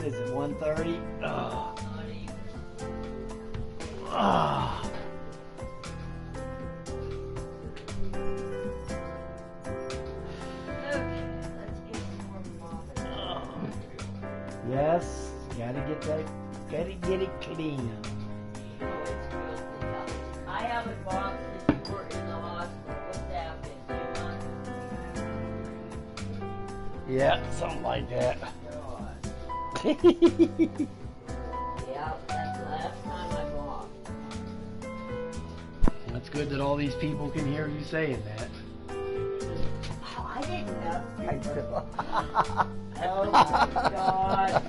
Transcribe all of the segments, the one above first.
What is it, 1:30? Oh. Oh. Yes, gotta get it clean. I haven't walked since you were in the hospital. What's that been, 2 months? Yeah, something like that. Yeah, that's the last time I walked. That's good that all these people can hear you saying that. Oh, I didn't know. I know. Oh my God.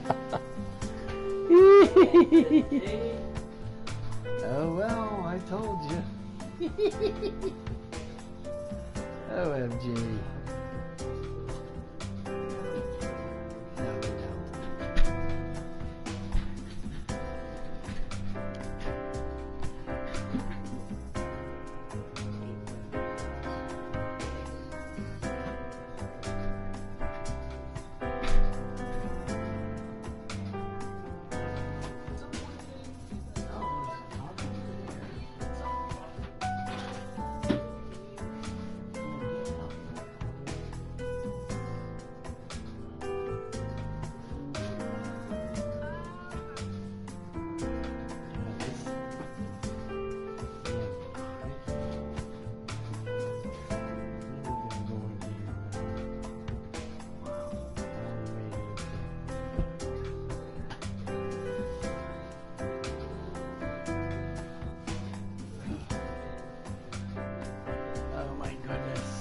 Oh well, I told you. OMG. No, we don't. Oh my goodness.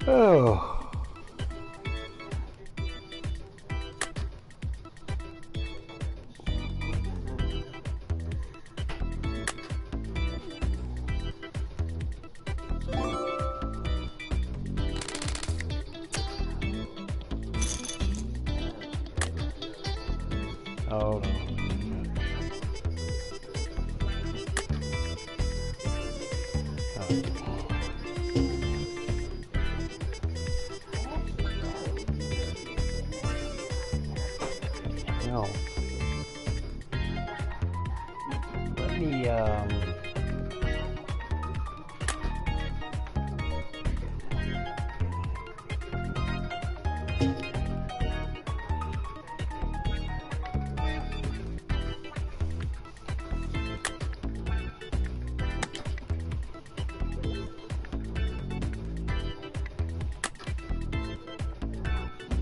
Oh. Oh no. No. Let me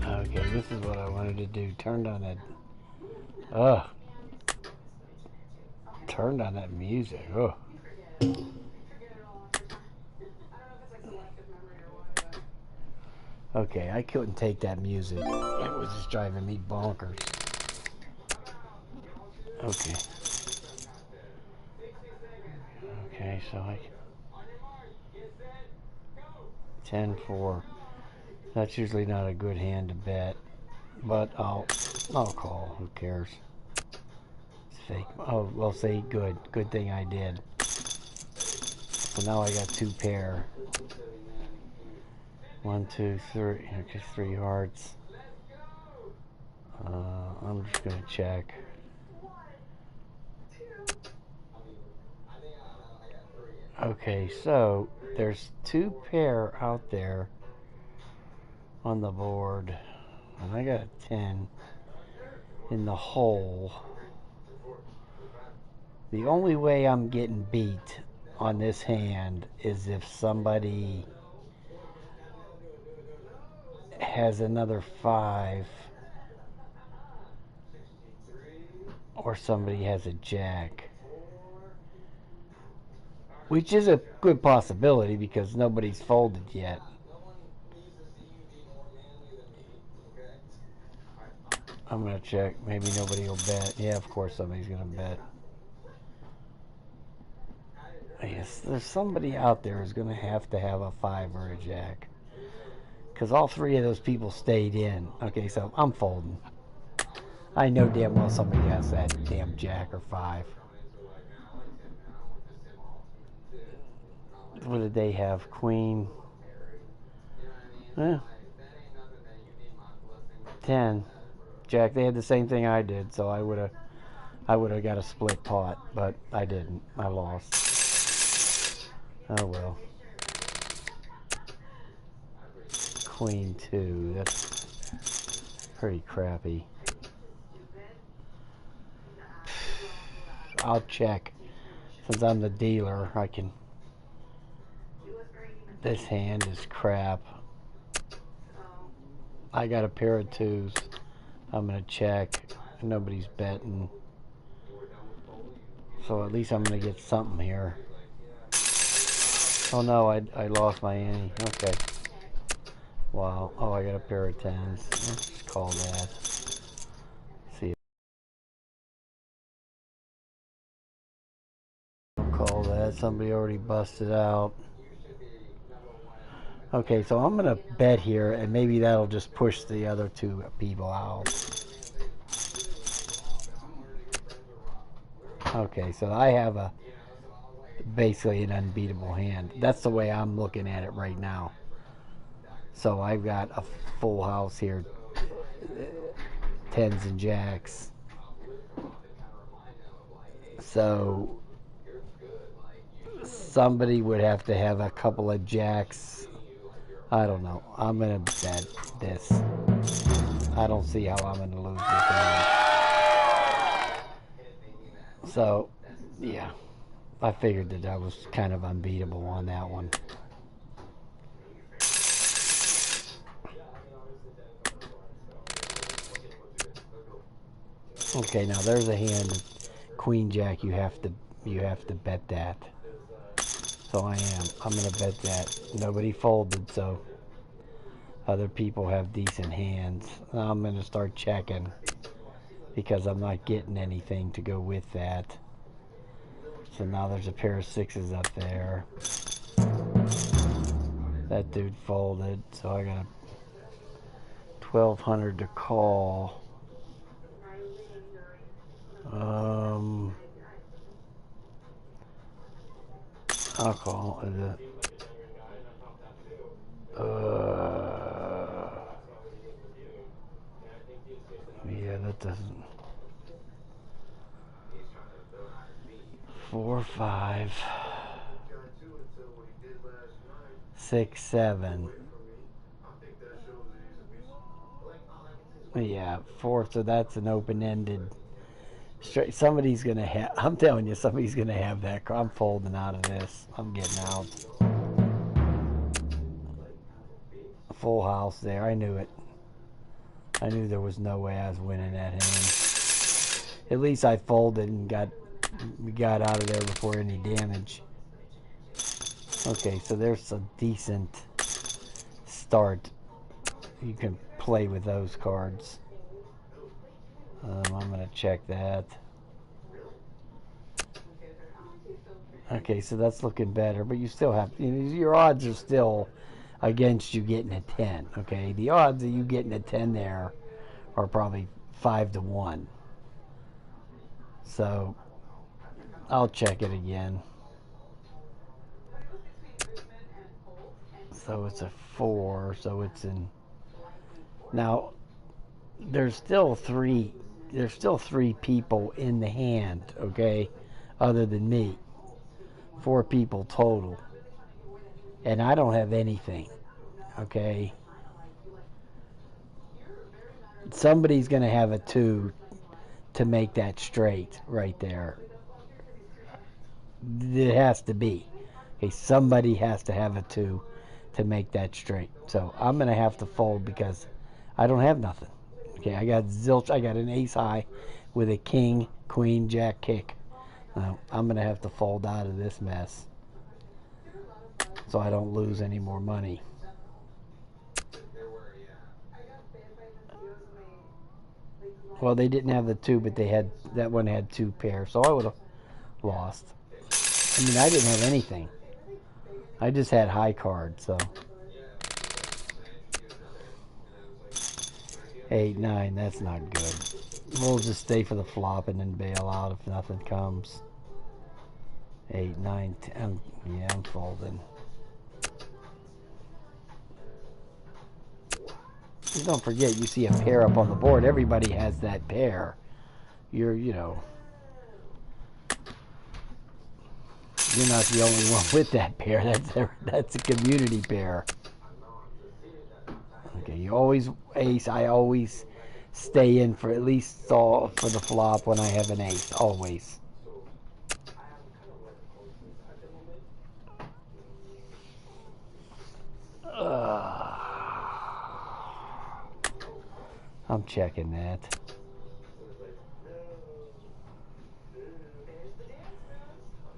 okay, this is what I wanted to do. Turned on that turned on that music. Oh. Okay, I couldn't take that music. It was just driving me bonkers. Okay. Okay, so I 10-4. That's usually not a good hand to bet, but I'll call. Who cares? It's fake. Oh, well, say good. Good thing I did. So now I got 2 pair. 1, 2, 3. Okay, 3 hearts. I'm just gonna check. Okay, so there's 2 pair out there on the board, and I got a 10 in the hole. The only way I'm getting beat on this hand is if somebody has another 5 or somebody has a jack, which is a good possibility because nobody's folded yet. I'm gonna check. Maybe nobody will bet. Yeah, of course somebody's gonna bet. Yes, there's somebody out there who's gonna have to have a 5 or a jack, because all 3 of those people stayed in. Okay, so I'm folding. I know damn well somebody has that damn jack or 5. What did they have? Queen. 10. Jack, they had the same thing I did, so I would have got a split pot, but I didn't. I lost. Oh well. Queen 2. That's pretty crappy. I'll check. Since I'm the dealer, I can. This hand is crap. I got a pair of 2s. I'm going to check. Nobody's betting. So at least I'm going to get something here. Oh no, I lost my ante. Okay. Wow. Oh, I got a pair of 10s. Let's just call that. See. I'll call that. Somebody already busted out. Okay, so I'm going to bet here, and maybe that'll just push the other 2 people out. Okay, so I have basically an unbeatable hand. That's the way I'm looking at it right now. So I've got a full house here, 10s and jacks. So somebody would have to have a couple of jacks. I don't know. I'm going to bet this. I don't see how I'm going to lose this hand. So, yeah. I figured that I was kind of unbeatable on that one. Okay, now there's a hand, Queen Jack. You have to bet that. So I am. I'm gonna bet that. Nobody folded, so other people have decent hands. I'm gonna start checking because I'm not getting anything to go with that. So now there's a pair of 6s up there. That dude folded, so I got 1,200 to call. I'll call it. Yeah, that doesn't. 4, 5, 6, 7. Yeah, 4. So that's an open-ended. Straight. Somebody's gonna have. I'm telling you, somebody's gonna have that. I'm folding out of this. I'm getting out. Full house there. I knew it. I knew there was no way I was winning that hand. At least I folded and got out of there before any damage. Okay, so there's a decent start. You can play with those cards. I'm gonna check that. Okay, so that's looking better, but you still have, your odds are still against you getting a 10. Okay, the odds of you getting a 10 there are probably 5 to 1. So I'll check it again. So it's a 4. So it's in. Now there's still three people in the hand. Okay, other than me. 4 people total, and I don't have anything. Okay. Somebody's going to have a 2 to make that straight right there. It has to be. Okay, somebody has to have a 2 to make that straight. So I'm going to have to fold because I don't have nothing. Okay, I got zilch. I got an ace high with a king, queen, jack, kick. I'm going to have to fold out of this mess so I don't lose any more money. Well, they didn't have the 2, but that one had 2 pairs, so I would have lost. I mean, I didn't have anything. I just had high cards, so. 8, 9, that's not good. We'll just stay for the flop and then bail out if nothing comes. 8, 9, 10. Yeah, I'm folding. Just don't forget, you see a pair up on the board. Everybody has that pair. You're not the only one with that pair. That's a community pair. Okay, you always ace. I always stay in for at least for the flop when I have an ace. Always. I'm checking that.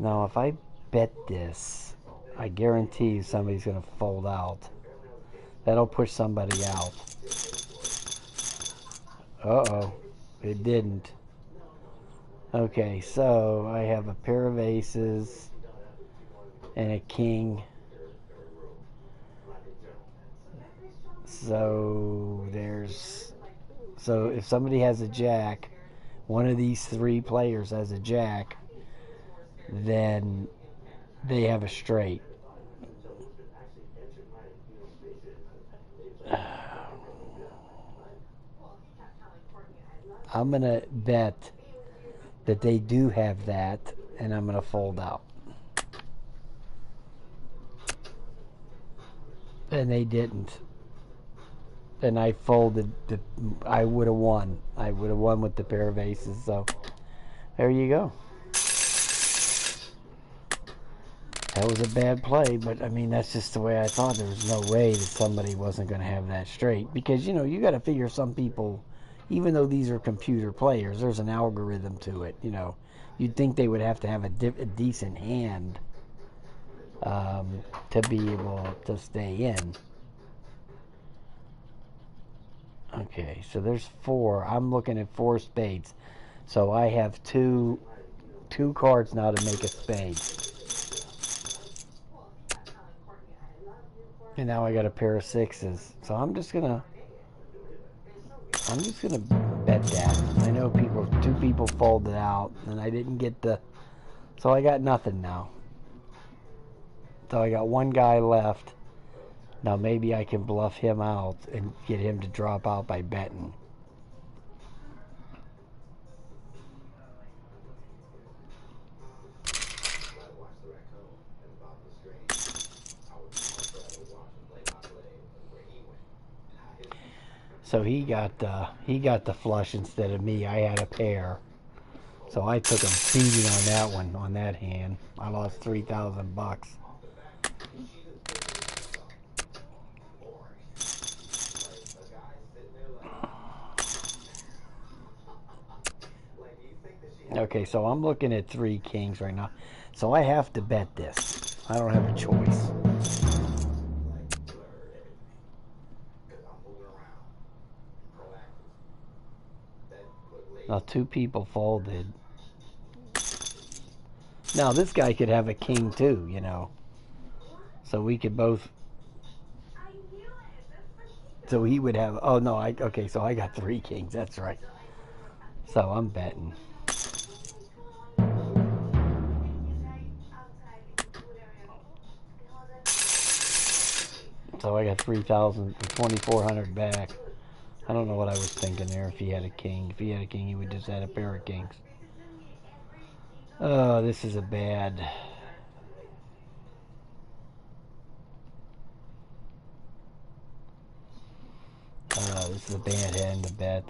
Now, if I bet this, I guarantee you somebody's going to fold out. That'll push somebody out. Uh-oh. It didn't. Okay, so I have a pair of aces and a king. So if somebody has a jack, one of these three players has a jack, then they have a straight. I'm going to bet that they do have that, and I'm going to fold out. And they didn't. And I folded. I would have won. I would have won with the pair of aces. So there you go. That was a bad play, but I mean, that's just the way I thought. There was no way that somebody wasn't going to have that straight. Because, you got to figure some people, even though these are computer players, there's an algorithm to it. You'd think they would have to have a decent hand to be able to stay in. Okay, so there's 4. I'm looking at 4 spades. So I have two cards now to make a spade. And now I got a pair of 6s. So I'm just gonna bet that. I know 2 people folded out, and I didn't get so I got nothing now. So I got one guy left. Now maybe I can bluff him out and get him to drop out by betting. So he got the flush instead of me. I had a pair. So I took a beating on that one, on that hand. I lost $3,000. Okay, so I'm looking at 3 kings right now. So I have to bet this. I don't have a choice. Now 2 people folded. Now this guy could have a king too, So we could both. So he would have. Oh no! Okay. So I got 3 kings. That's right. So I'm betting. So I got 3,000, 2,400 back. I don't know what I was thinking there. If he had a king, he would just add a pair of kings. Oh, this is a bad. This is a bad hand to bet.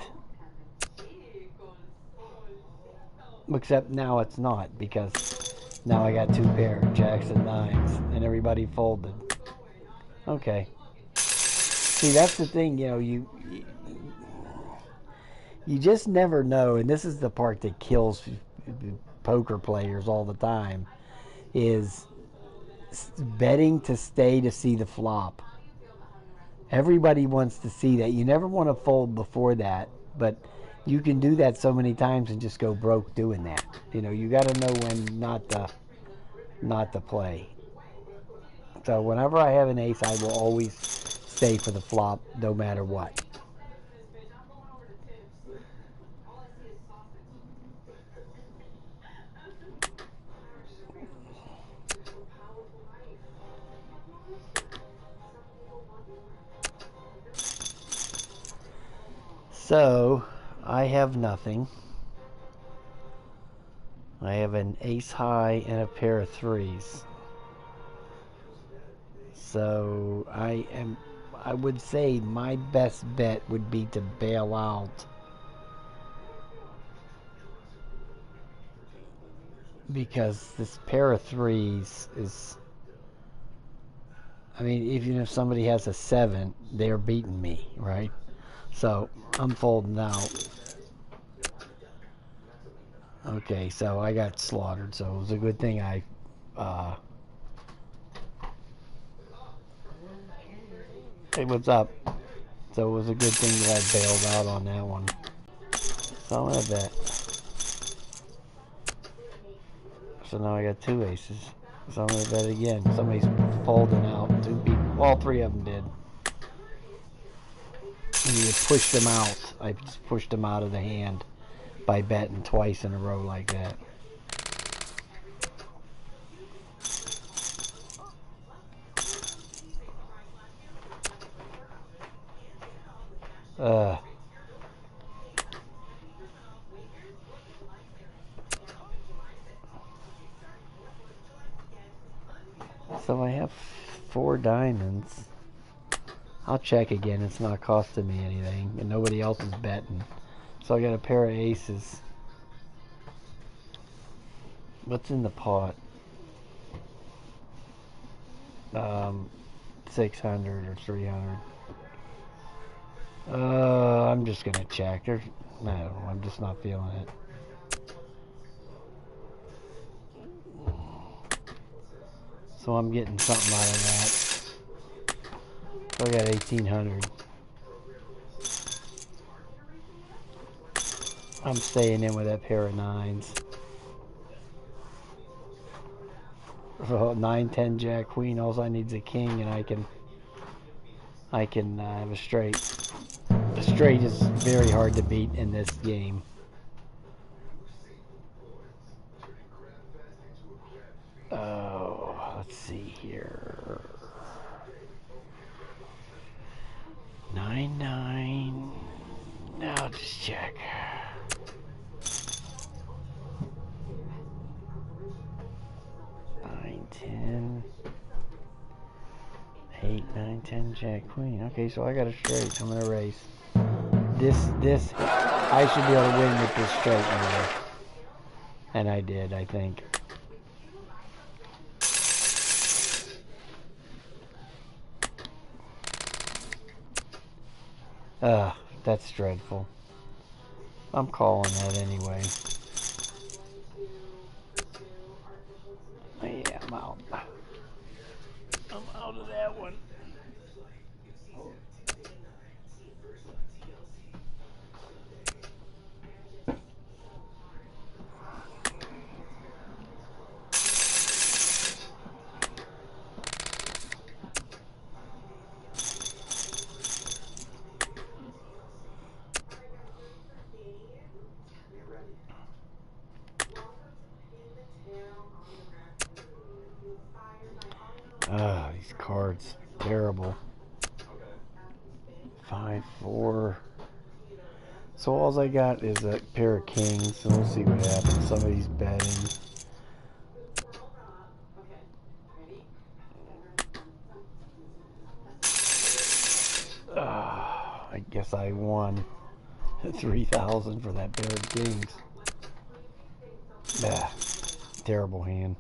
Except now it's not, because now I got 2 pair, jacks and 9s, and everybody folded. Okay. See, that's the thing, you just never know, and this is the part that kills poker players all the time, is betting to stay to see the flop. Everybody wants to see that. You never want to fold before that, but you can do that so many times and just go broke doing that. You got to know when not to play. So whenever I have an ace, I will always stay for the flop, no matter what. So, I have nothing. I have an ace high and a pair of threes. So, I would say my best bet would be to bail out. Because this pair of threes is, I mean, even if somebody has a 7, they're beating me, right? So, I'm folding out. Okay, so I got slaughtered, so it was a good thing I, hey, what's up? So it was a good thing that I bailed out on that one. So I'm gonna bet. So now I got 2 aces. So I'm gonna bet again. Somebody's folding out. 2 people, all 3 of them did. And you pushed them out. I just pushed them out of the hand by betting twice in a row like that. So I have 4 diamonds. I'll check again. It's not costing me anything, and nobody else is betting. So I got a pair of aces. What's in the pot? 600 or 300. I'm just gonna check. No, I'm just not feeling it. So I'm getting something out of that. So I got 1800. I'm staying in with that pair of 9s. Oh, 9, 10, Jack, Queen. All I need is a king, and I can have a straight. The straight is very hard to beat in this game. Oh, let's see here. 9, 9. Now just check. 9, 10. 8, 9, 10, Jack, Queen. Okay, so I got a straight. I'm gonna raise. This, I should be able to win with this straight number. And I did, I think. That's dreadful. I'm calling that anyway. Yeah, I'm out. I'm out of that one. These cards, terrible. 5, 4. So all I got is a pair of kings, so we'll see what happens. Somebody's betting. I guess I won 3,000 for that pair of kings. Terrible hand.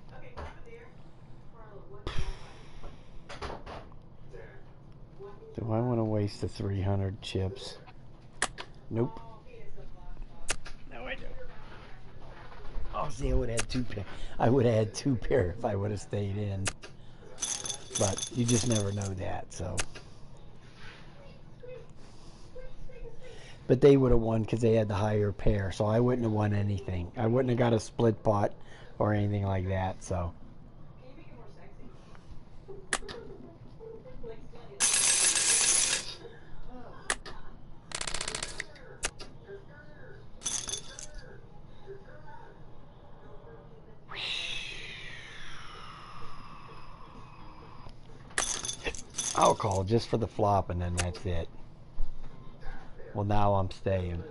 Do I want to waste the 300 chips? Nope. No, I don't. Oh, see, I would have had 2 pair. I would have had 2 pair if I would have stayed in. But you just never know that, so. But they would have won because they had the higher pair, so I wouldn't have won anything. I wouldn't have got a split pot or anything like that, so. I'll call just for the flop, and then that's it. Well, now I'm staying.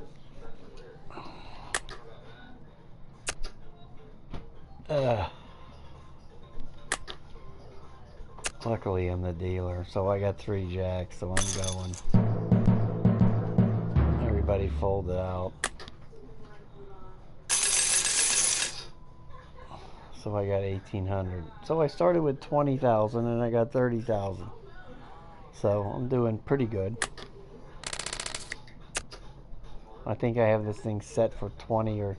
Luckily, I'm the dealer, so I got 3 jacks, so I'm going. Everybody folded out. So I got 1,800. So I started with 20,000 and I got 30,000. So I'm doing pretty good. I think I have this thing set for 20 or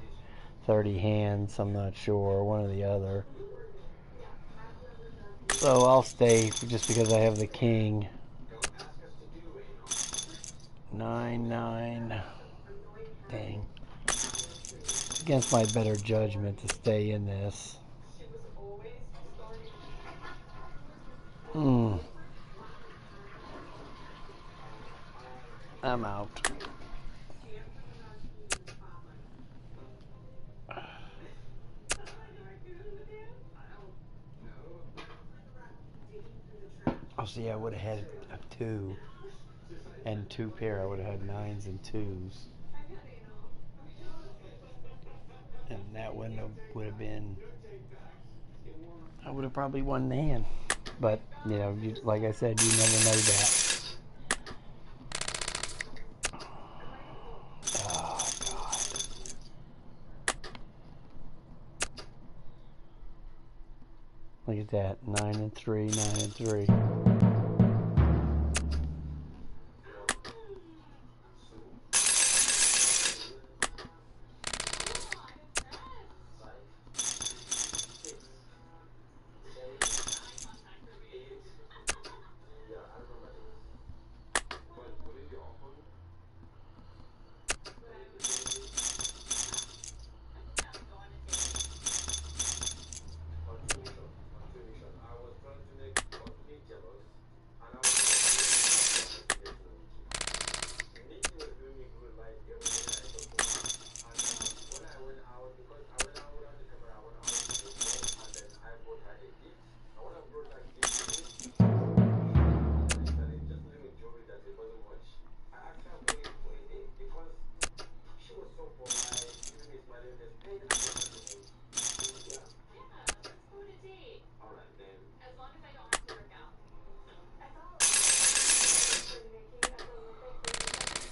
30 hands. I'm not sure, one or the other. So I'll stay just because I have the king. 9-9. Dang. It's against my better judgment to stay in this. I'm out. Oh, see, I would have had a 2 and 2 pair. I would have had 9s and 2s. And that would have been, I would have probably won the hand. But, you know, like I said, you never know that. Oh, God. Look at that. 9 and 3, 9 and 3.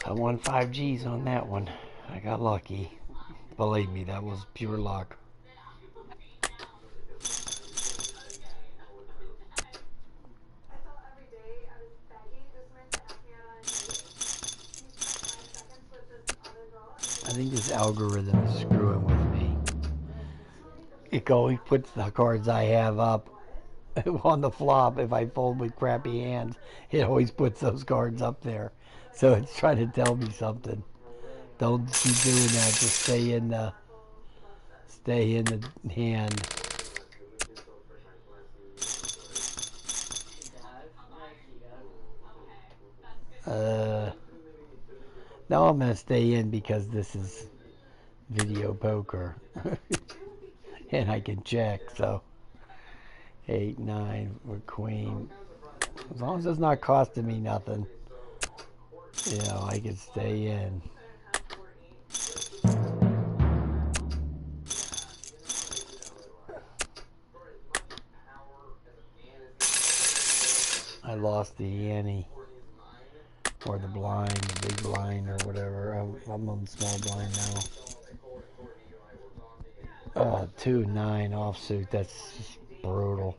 I won 5 G's on that one. I got lucky. Believe me, that was pure luck. I think this algorithm is screwing with me. It always puts the cards I have up on the flop. If I fold with crappy hands, it always puts those cards up there. So it's trying to tell me something. Don't keep doing that. Just stay in the hand. Now I'm gonna stay in because this is video poker, and I can check. So 8, 9 with queen. As long as it's not costing me nothing, you know, I can stay in. I lost the ante, or the blind, the big blind, or whatever. I'm on small blind now. 2-9 offsuit. That's just brutal.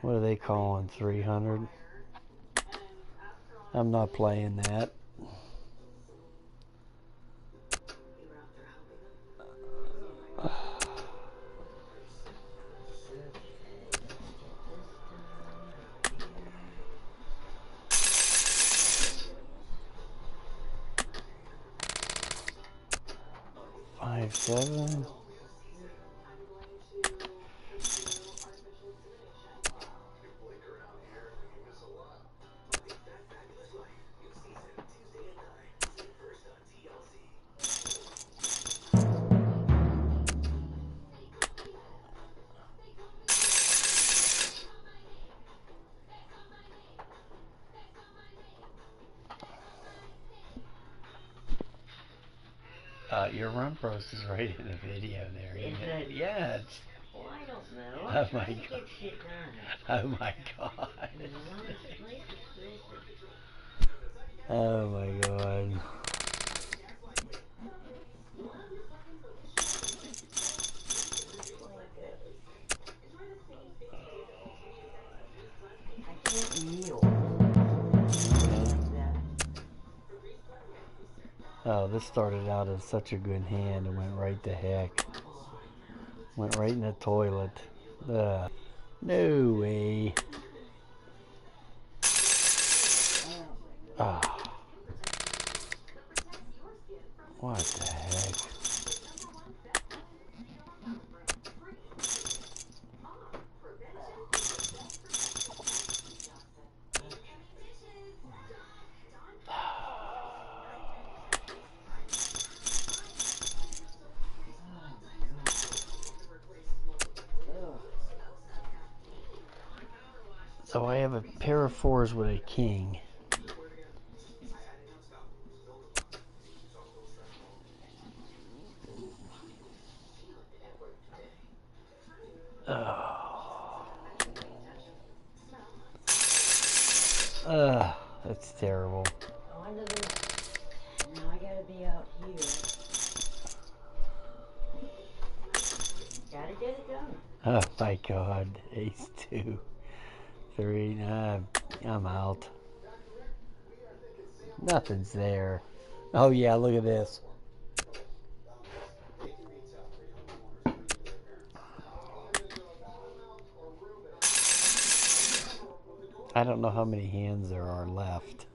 What are they calling? 300? I'm not playing that. Five, 7. Your run post is right in the video there. Is it? Yeah. It's, Well, I don't know. oh I'm my trying to God. get shit done. Oh my God. Life is crazy. Oh my God. I can't kneel. Oh, this started out as such a good hand and went right to heck. Went right in the toilet. No way. Ah. What the heck? So I have a pair of fours with a king. That's terrible. Onto this. Now I gotta be out here. Gotta get it done. Oh my God. Ace 2. 3. Nah, I'm out. Nothing's there. Oh yeah, look at this. I don't know how many hands there are left,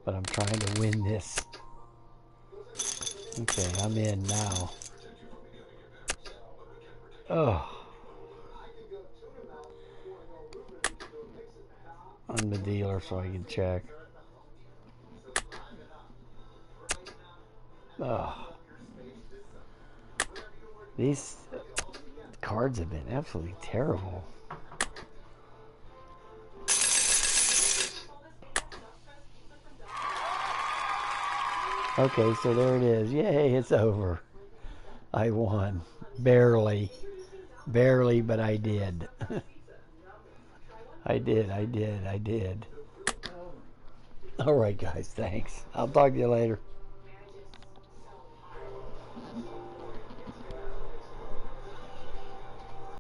but I'm trying to win this. Okay, I'm in now. Oh. I'm the dealer so I can check. Oh. These cards have been absolutely terrible. Okay, so there it is. Yay, it's over. I won. Barely. Barely, but I did. I did. All right, guys, thanks. I'll talk to you later.